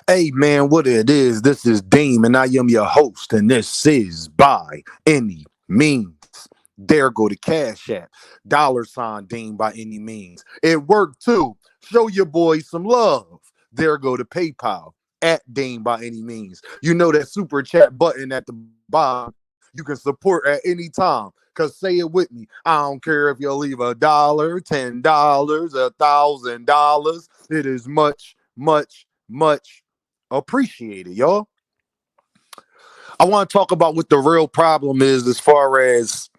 Hey man, what it is? This is Deem, and I am your host, and this is By Any Means. There go the Cash App, $ Deem by any means. It worked too. Show your boys some love. There go the PayPal at Deem by any means. You know that super chat button at the bottom. You can support at any time. Cause say it with me. I don't care if you leave $1, $10, $1,000. It is much, much, much appreciated, y'all. I want to talk about what the real problem is as far as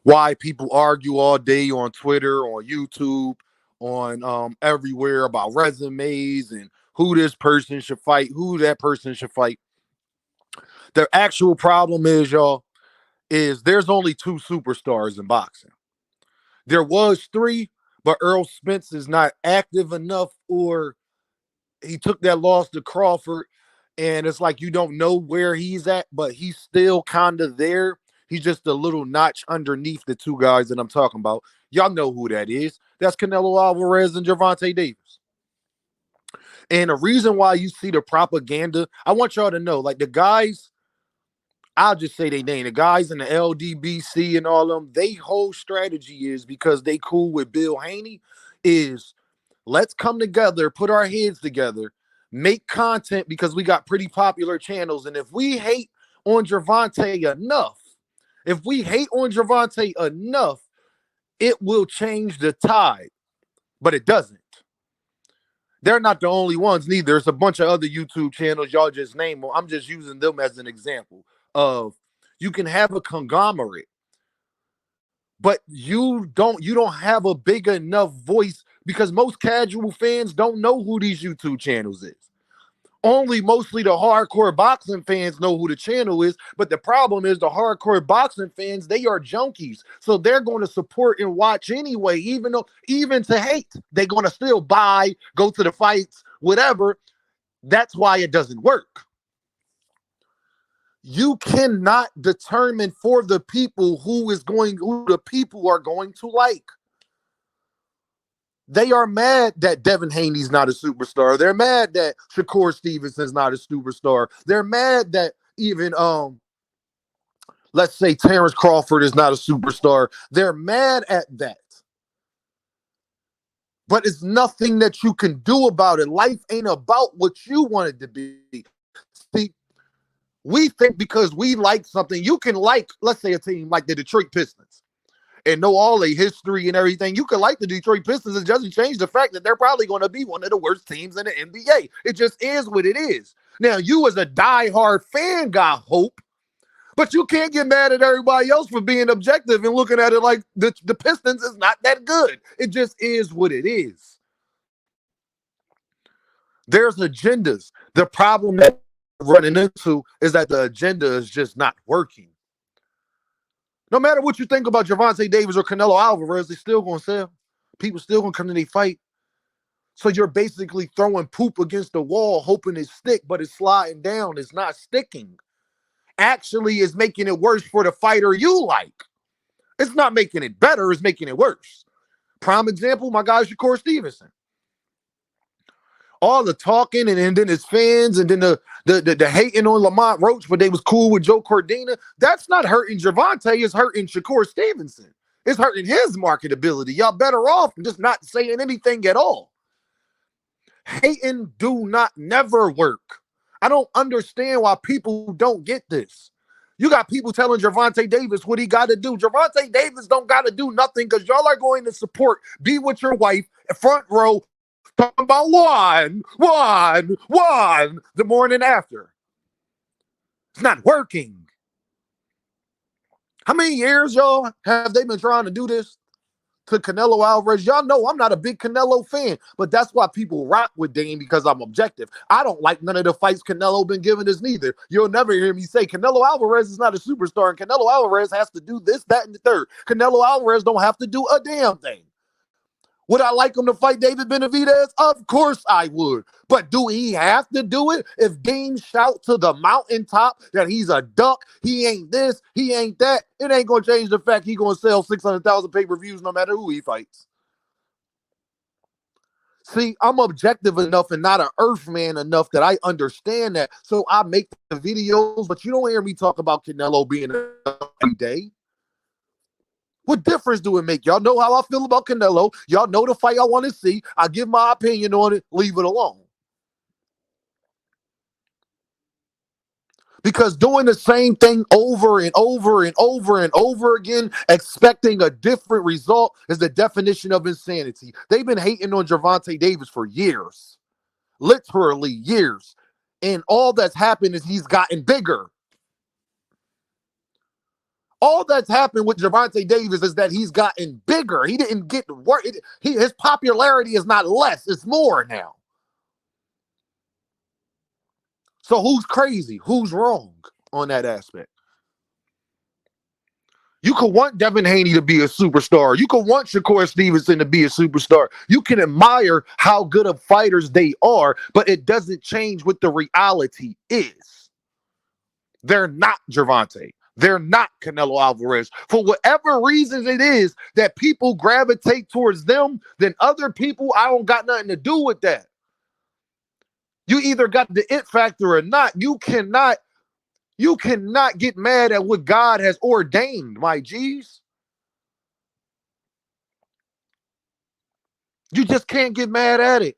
why people argue all day on Twitter, on YouTube, on everywhere about resumes and who this person should fight, who that person should fight. The actual problem is, y'all, is there's only two superstars in boxing. There was three, but Earl Spence is not active enough, or he took that loss to Crawford, and it's like you don't know where he's at, but he's still kind of there. He's just a little notch underneath the two guys that I'm talking about. Y'all know who that is. That's Canelo Alvarez and Gervonta Davis. And the reason why you see the propaganda, I want y'all to know, like the guys, I'll just say they name the guys in the LDBC and all of them. They whole strategy is because they cool with Bill Haney. Is let's come together, put our heads together, make content because we got pretty popular channels. And if we hate on Gervonta enough, it will change the tide. But it doesn't. They're not the only ones, neither. There's a bunch of other YouTube channels. Y'all just name them. I'm just using them as an example of you can have a conglomerate, but you don't have a big enough voice because most casual fans don't know who these YouTube channels is. Only mostly the hardcore boxing fans know who the channel is, but the problem is the hardcore boxing fans, they are junkies. So they're going to support and watch anyway, even to hate. They're going to still buy, go to the fights, whatever. That's why it doesn't work. You cannot determine for the people who the people are going to like. They are mad that Devinhaney's not a superstar. They're mad that Shakur Stevenson's not a superstar. They're mad that even let's say Terrence Crawford is not a superstar. They're mad at that. But it's nothing that you can do about it. Life ain't about what you want it to be. See, we think because we like something, you can like, let's say a team like the Detroit Pistons and know all their history and everything. You can like the Detroit Pistons. It doesn't change the fact that they're probably going to be one of the worst teams in the NBA. It just is what it is. Now, you as a diehard fan got hope, but you can't get mad at everybody else for being objective and looking at it like the Pistons is not that good. It just is what it is. There's agendas. The problem that we're running into is that the agenda is just not working. No matter what you think about Gervonta Davis or Canelo Alvarez, they're still going to sell. People still going to come to their fight. So you're basically throwing poop against the wall, hoping it stick, but it's sliding down. It's not sticking. Actually, it's making it worse for the fighter you like. It's not making it better. It's making it worse. Prime example, my guy Shakur Stevenson. All the talking and then his fans and then the hating on Lamont Roach, but they was cool with Joe Cordina. That's not hurting Gervonta. It's hurting Shakur Stevenson. It's hurting his marketability. Y'all better off just not saying anything at all. Hating do not never work. I don't understand why people don't get this. You got people telling Gervonta Davis what he got to do. Gervonta Davis don't got to do nothing because y'all are going to support, be with your wife, front row, talking about one the morning after. It's not working. How many years, y'all, have they been trying to do this to Canelo Alvarez? Y'all know I'm not a big Canelo fan, but that's why people rock with Dame, because I'm objective. I don't like none of the fights Canelo been giving us neither. You'll never hear me say Canelo Alvarez is not a superstar and Canelo Alvarez has to do this, that, and the third. Canelo Alvarez don't have to do a damn thing. Would I like him to fight David Benavidez? Of course I would. But do he have to do it? If Dame shout to the mountaintop that he's a duck, he ain't this, he ain't that, it ain't going to change the fact he's going to sell 600,000 pay-per-views no matter who he fights. See, I'm objective enough and not an earth man enough that I understand that. So I make the videos, but you don't hear me talk about Canelo being every day. What difference do it make? Y'all know how I feel about Canelo. Y'all know the fight I want to see. I give my opinion on it, leave it alone. Because doing the same thing over and over and over and over again, expecting a different result, is the definition of insanity. They've been hating on Gervonta Davis for years, literally years. And all that's happened is he's gotten bigger. All that's happened with Gervonta Davis is that he's gotten bigger. He didn't get worse. His popularity is not less, it's more now. So who's crazy? Who's wrong on that aspect? You could want Devinhaney to be a superstar. You could want Shakur Stevenson to be a superstar. You can admire how good of fighters they are, but it doesn't change what the reality is. They're not Gervonta. They're not Canelo Alvarez. For whatever reasons it is that people gravitate towards them, then other people, I don't got nothing to do with that. You either got the it factor or not. You cannot get mad at what God has ordained, my G's. You just can't get mad at it.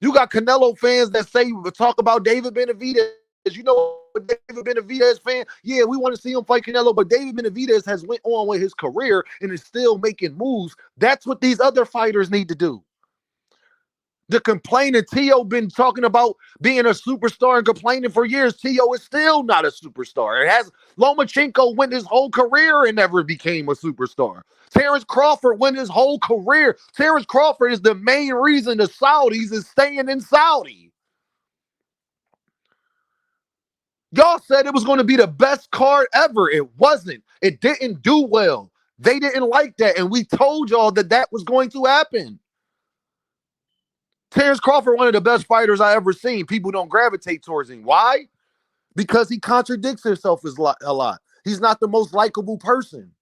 You got Canelo fans that talk about David Benavidez. You know, David Benavidez fan, yeah, we want to see him fight Canelo, but David Benavidez has went on with his career and is still making moves. That's what these other fighters need to do. The complaining, Tio been talking about being a superstar and complaining for years. Tio is still not a superstar. It has Lomachenko went his whole career and never became a superstar. Terrence Crawford went his whole career. Terrence Crawford is the main reason the Saudis is staying in Saudi. Y'all said it was going to be the best card ever. It wasn't. It didn't do well. They didn't like that, and we told y'all that that was going to happen. Terrence Crawford, one of the best fighters I ever seen. People don't gravitate towards him. Why? Because he contradicts himself a lot. He's not the most likable person.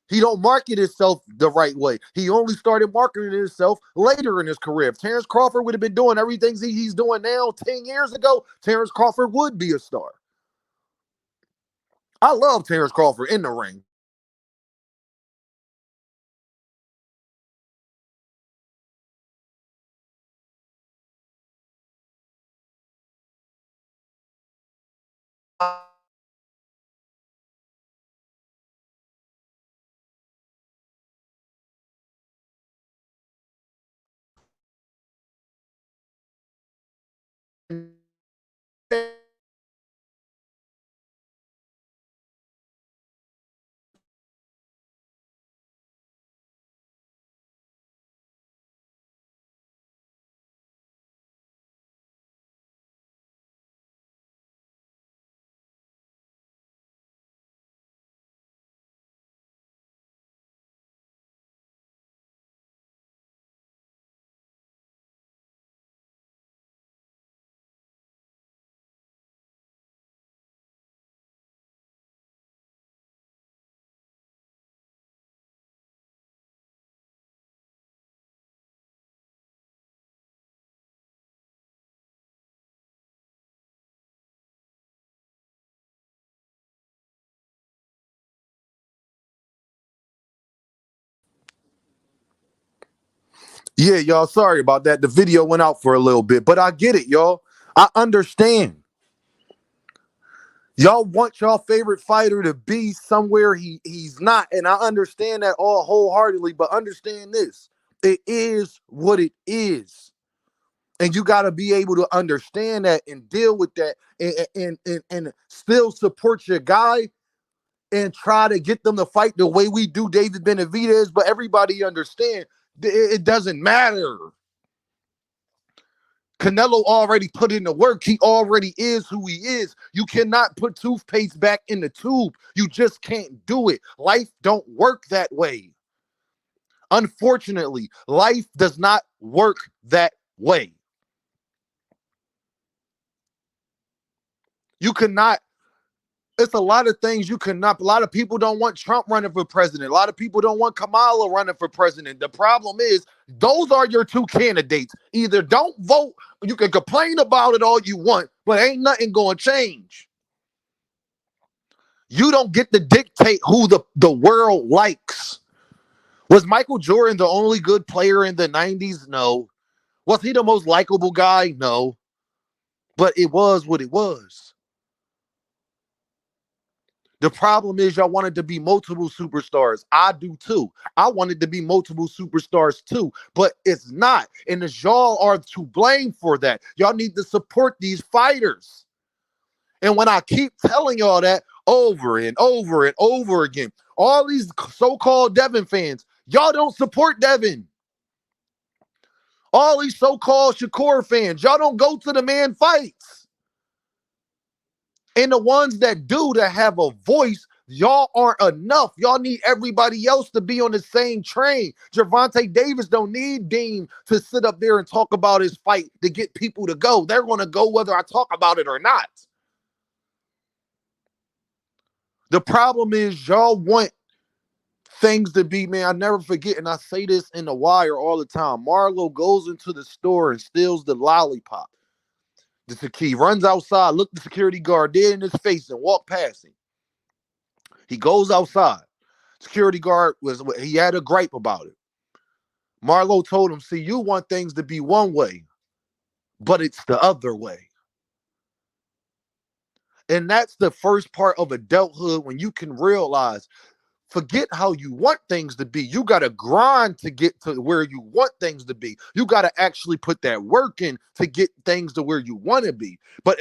He don't market himself the right way. He only started marketing himself later in his career. If Terrence Crawford would have been doing everything he's doing now 10 years ago, Terrence Crawford would be a star. I love Terrence Crawford in the ring. Yeah, y'all, sorry about that. The video went out for a little bit, but I get it, y'all. I understand. Y'all want y'all favorite fighter to be somewhere he's not, and I understand that all wholeheartedly, but understand this. It is what it is. And you got to be able to understand that and deal with that and still support your guy and try to get them to fight the way we do David Benavidez, but everybody understand it doesn't matter. Canelo already put in the work. He already is who he is. You cannot put toothpaste back in the tube. You just can't do it. Life don't work that way. Unfortunately, life does not work that way. You cannot It's a lot of things you cannot. A lot of people don't want Trump running for president. A lot of people don't want Kamala running for president. The problem is, those are your two candidates. Either don't vote, you can complain about it all you want, but ain't nothing going to change. You don't get to dictate who the world likes. Was Michael Jordan the only good player in the 90s? No. Was he the most likable guy? No. But it was what it was. The problem is y'all wanted to be multiple superstars. I do too. I wanted to be multiple superstars too, but it's not. And y'all are to blame for that. Y'all need to support these fighters. And when I keep telling y'all that over and over and over again, all these so-called Devin fans, y'all don't support Devin. All these so-called Shakur fans, y'all don't go to the man fights. And the ones that do, that have a voice, y'all aren't enough. Y'all need everybody else to be on the same train. Gervonta Davis don't need Dean to sit up there and talk about his fight to get people to go. They're going to go whether I talk about it or not. The problem is y'all want things to be, man, I never forget, and I say this in The Wire all the time. Marlo goes into the store and steals the lollipop. The key runs outside, look the security guard dead in his face and walk past him. He goes outside. Security guard he had a gripe about it. Marlo told him, see, you want things to be one way, but it's the other way. And that's the first part of adulthood, when you can realize, forget how you want things to be. You got to grind to get to where you want things to be. You got to actually put that work in to get things to where you want to be. But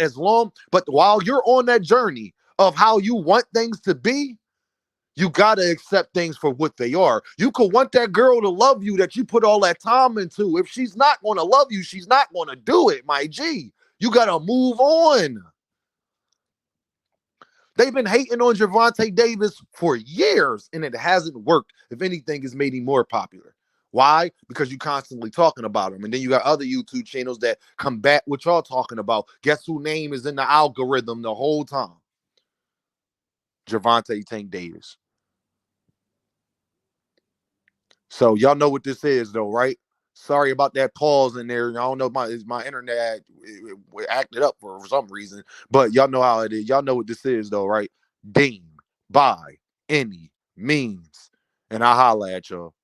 while you're on that journey of how you want things to be, you got to accept things for what they are. You could want that girl to love you that you put all that time into. If she's not going to love you, she's not going to do it, my G. You got to move on. They've been hating on Gervonta Davis for years, and it hasn't worked. If anything, it's made him more popular. Why? Because you're constantly talking about him. And then you got other YouTube channels that combat what y'all talking about. Guess whose name is in the algorithm the whole time? Gervonta Tank Davis. So y'all know what this is, though, right? Sorry about that pause in there. I don't know, my internet it acted up for some reason, but y'all know how it is. Y'all know what this is, though, right? Deem by any means, and I holla at y'all.